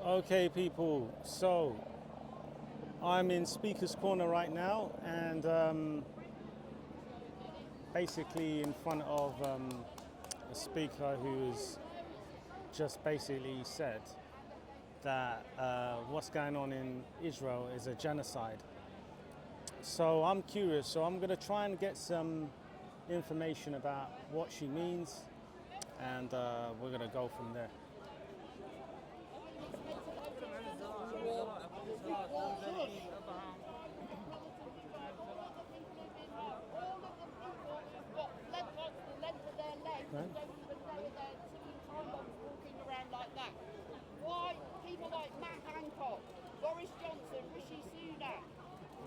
Okay, people, so I'm in Speaker's Corner right now, and basically in front of a speaker who has just basically said that what's going on in Israel is a genocide. So I'm curious, so I'm going to try and get some information about what she means, and we're going to go from there. Why people like Matt Hancock, Boris Johnson, Rishi Sunak,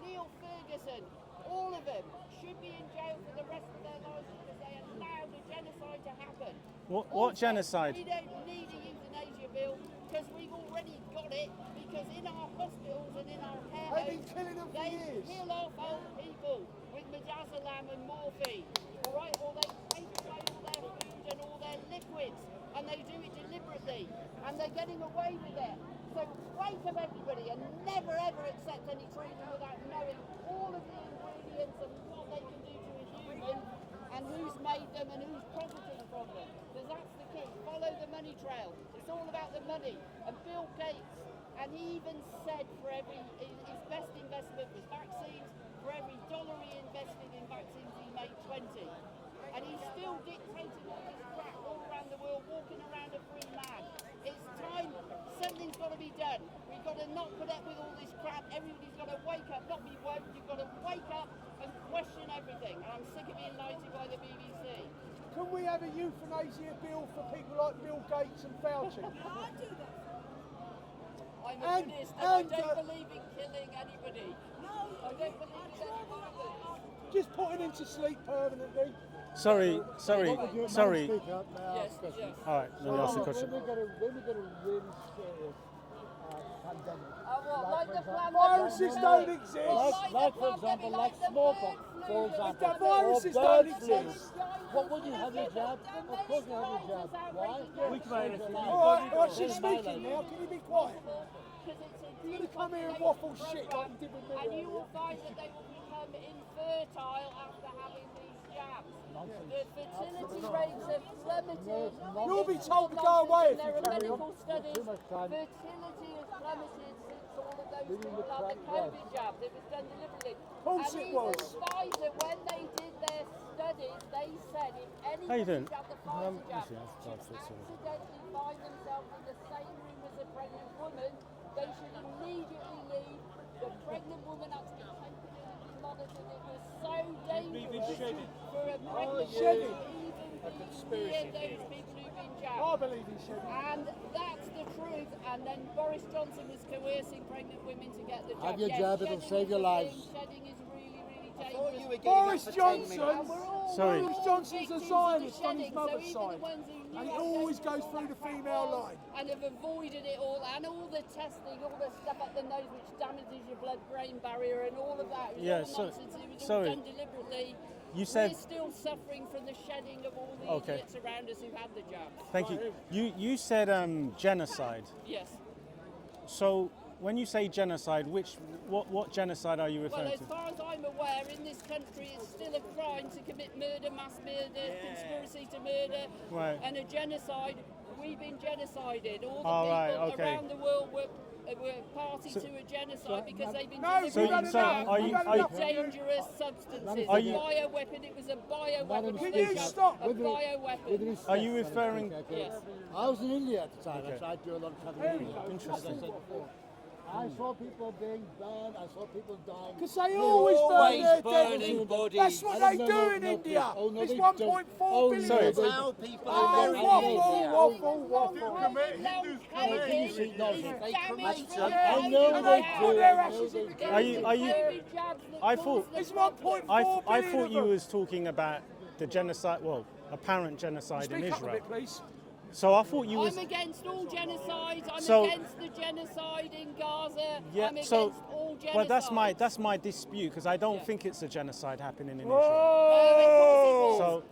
Neil Ferguson, all of them should be in jail for the rest of their lives because they allowed a genocide to happen. What genocide? We don't need a euthanasia bill because we've already got it, because in our hospitals and in our care homes they kill off old people with midazolam and morphine, all right, or they take away all their food and all their liquids, and they do it deliberately, and they're getting away with it. So wake up everybody and never ever accept any treatment without knowing all of the ingredients and what they can do to a human and who's made them and who's profiting from them. Because that's the key. Follow the money trail. It's all about the money. And Bill Gates, and he even said for his best investment was vaccines. For every dollar he invested in vaccines, he made 20. And he's still dictating all this crap all around the world, walking around a free man. It's time, something's got to be done. We've got to not put up with all this crap. Everybody's got to wake up, not be woke. You've got to wake up and question everything. And I'm sick of being lied to by the BBC. Can we have a euthanasia bill for people like Bill Gates and Fauci? I do that. I'm a Buddhist and I don't believe in killing anybody. No, I don't believe in any violence. Just putting him to sleep permanently. Sorry. Yes, yes. All right, let me ask you a question. When we get a really serious pandemic, Like the plan Viruses don't exist. like for example, like smallpox, for example, The viruses or don't bird flu. exist. What would you have your jab? Of course you have your jab. Why? Which virus? All right, she's speaking now. Can you be quiet? You're going to come here and waffle shit like you did with me. And you will find that they will become infertile after having these jabs. The fertility rates have plummeted. You'll be told to go away if There you are carry on. medical studies. Fertility has plummeted since all of those people had the COVID jabs. It was done deliberately. Of course and it even was. Pfizer, when they did their studies, they said if How you anybody doing? got the Pfizer jab yeah, should accidentally find themselves in the same room as a pregnant woman, they should immediately leave. The pregnant woman had to be taken in and be monitored. It was so dangerous for a pregnant woman to even be near those people who've been I jabbed. believe in shedding. And that's the truth. And then Boris Johnson was coercing pregnant women to get the jab. Have your Yes, jab, it'll shedding save is your the lives. thing. Shedding is really, really dangerous. Boris Johnson. Sorry. Boris Johnson's a Victims of Zionist on his shedding, mother's so even side. the ones who knew And he how always dangerous goes all through that the crap female was, line. and have avoided it all, and all the testing, all the stuff up the nose which damages your blood-brain barrier, and all of that. It was Yeah, all so- nonsense. It was sorry. all done deliberately. You said- We're still suffering from the shedding of all the Okay. idiots around us who've had the jabs. Thank you. You said genocide. Yes. So when you say genocide, what genocide are you Well, referring as to? far as I'm aware, in this country, it's still a crime to commit murder, mass murder, conspiracy to murder, Right. and a genocide. We've been genocided. All the Oh, people right, okay. around the world were party to a genocide because they've been No, deliberately we've had enough. are you- We've had are you- enough. dangerous substances. Are A you- bioweapon, it was a bioweapon. Can you stop? A bioweapon. Are you referring? Yes. I was in India at the time. Okay. I do a lot of traveling in India. Interesting. As I said before. I saw people being burned. I saw people dying. Because they always burn their burning dead. bodies. That's what I they don't do know, in no, India. please. Oh, no, It's they 1.4 don't. billion. Sorry. That's how people Oh, are buried in waffle, India. waffle, waffle. Long COVID No, is they damage cremate from them. the I know And they they put do. their I ashes know in they the do. Are you- COVID jabs that I cause thought- the It's problem. 1.4 I billion thought of you them. was talking about the genocide, well, apparent genocide in Speak up a Israel. bit, please. So I thought you was. I'm against all genocides. I'm So- against the genocide in Gaza. Yeah, I'm against so, all genocides. well, that's my dispute because I don't think it's a genocide happening in Israel. Oh! So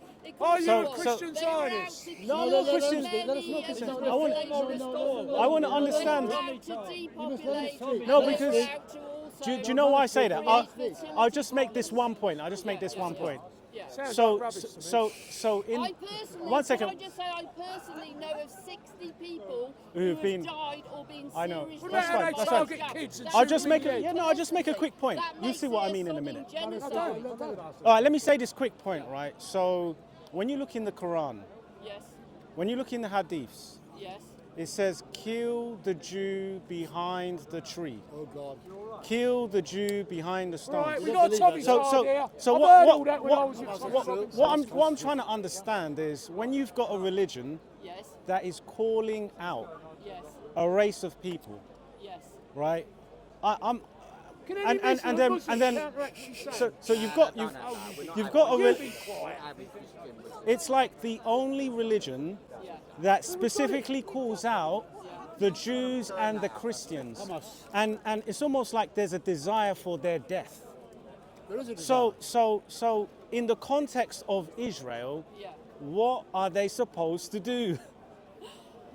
Are you So- a Christian They're out Zionist? to No, kill no, Christians, many let us not of Christians. the I want- population of I want to understand. They're out to depopulate. No, They're because- out to also Do you know why I say that? I'll create just make this fertility one point. I'll just make this one point. Yeah. Sounds So, like rubbish to me. so in I personally, one second. Can I just say I personally know of 60 people Who've who have been- died or been I know. seriously That's fine, injured that's by fine. Target kids and That I'll shoot just them make in a the head. I'll just make a quick point. That You makes see what I it mean in a fucking minute. genocide. All right, let me say this quick point, right? So, when you look in the Quran, Yes, when you look in the Hadiths, yes. it says, "Kill the Jew behind the tree. Oh God. Kill the Jew behind the stone." Right, we don't got a believe Tommy that. card here. So I've what- heard what- all that when what- I was in what I'm trying to understand is when you've got a religion Yes, that is calling out yes, a race of people, yes. right? I'm Can and any then Muslims counteract what you're saying? so you've got a You be quiet. it's like the only religion Yeah. that specifically calls out the Jews and the Christians, and it's almost like there's a desire for their death. There is a desire. So in the context of Israel, Yeah. what are they supposed to do?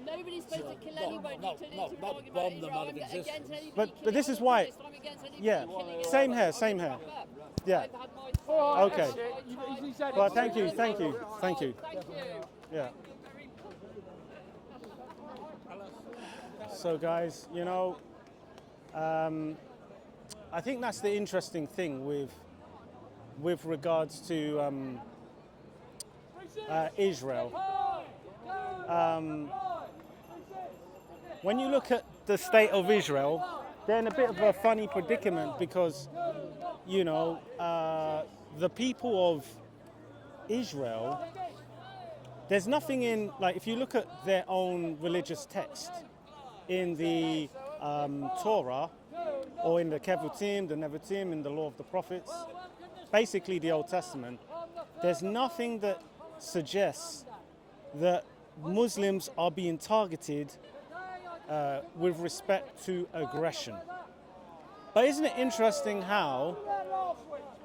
Nobody's supposed to kill anybody no, to no, talk not about bomb Israel. them out of I'm existence. against anybody But killing this is other why- Christians. I'm against anybody Yeah, killing same other here, Christians. same here. I've had my Yeah. say, All right, Okay. that's it. He's had Well, it. thank you. Thank you. Yeah. So, guys, I think that's the interesting thing with regards to Israel. When you look at the state of Israel, they're in a bit of a funny predicament because, the people of Israel, there's nothing in, like, if you look at their own religious text in the Torah or in the Kevutim, the Nevitim, in the Law of the Prophets, basically the Old Testament, there's nothing that suggests that Muslims are being targeted with respect to aggression. But isn't it interesting how,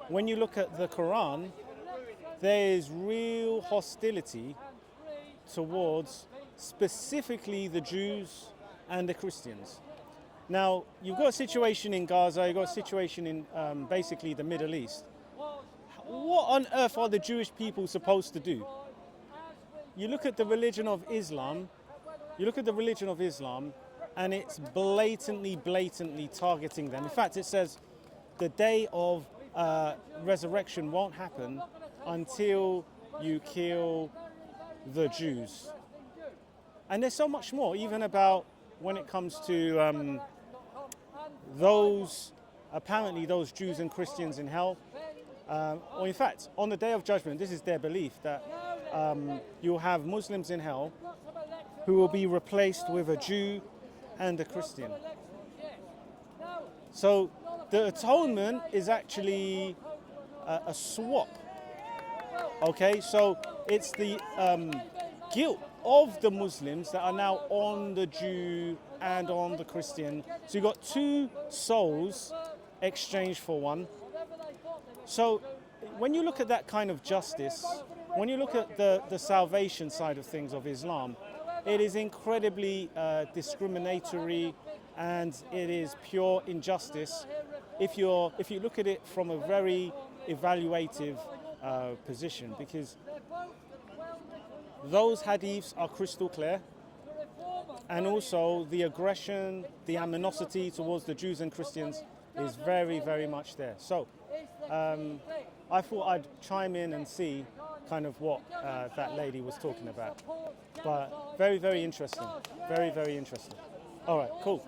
when you look at the Quran, there is real hostility towards specifically the Jews and the Christians. Now, you've got a situation in Gaza, you've got a situation in basically the Middle East. What on earth are the Jewish people supposed to do? You look at the religion of Islam, and it's blatantly targeting them. In fact, it says the day of resurrection won't happen until you kill the Jews. And there's so much more, even about when it comes to those Jews and Christians in hell. Or in fact, on the day of judgment, this is their belief that you'll have Muslims in hell who will be replaced with a Jew and a Christian. So the atonement is actually a swap. Okay, so it's the guilt of the Muslims that are now on the Jew and on the Christian. So you've got two souls exchanged for one. So when you look at that kind of justice, when you look at the salvation side of things of Islam, it is incredibly discriminatory, and it is pure injustice if you look at it from a very evaluative position, because those hadiths are crystal clear, and also the aggression, the animosity towards the Jews and Christians is very much there. So I thought I'd chime in and see kind of what that lady was talking about. But very interesting. Very interesting. All right, cool.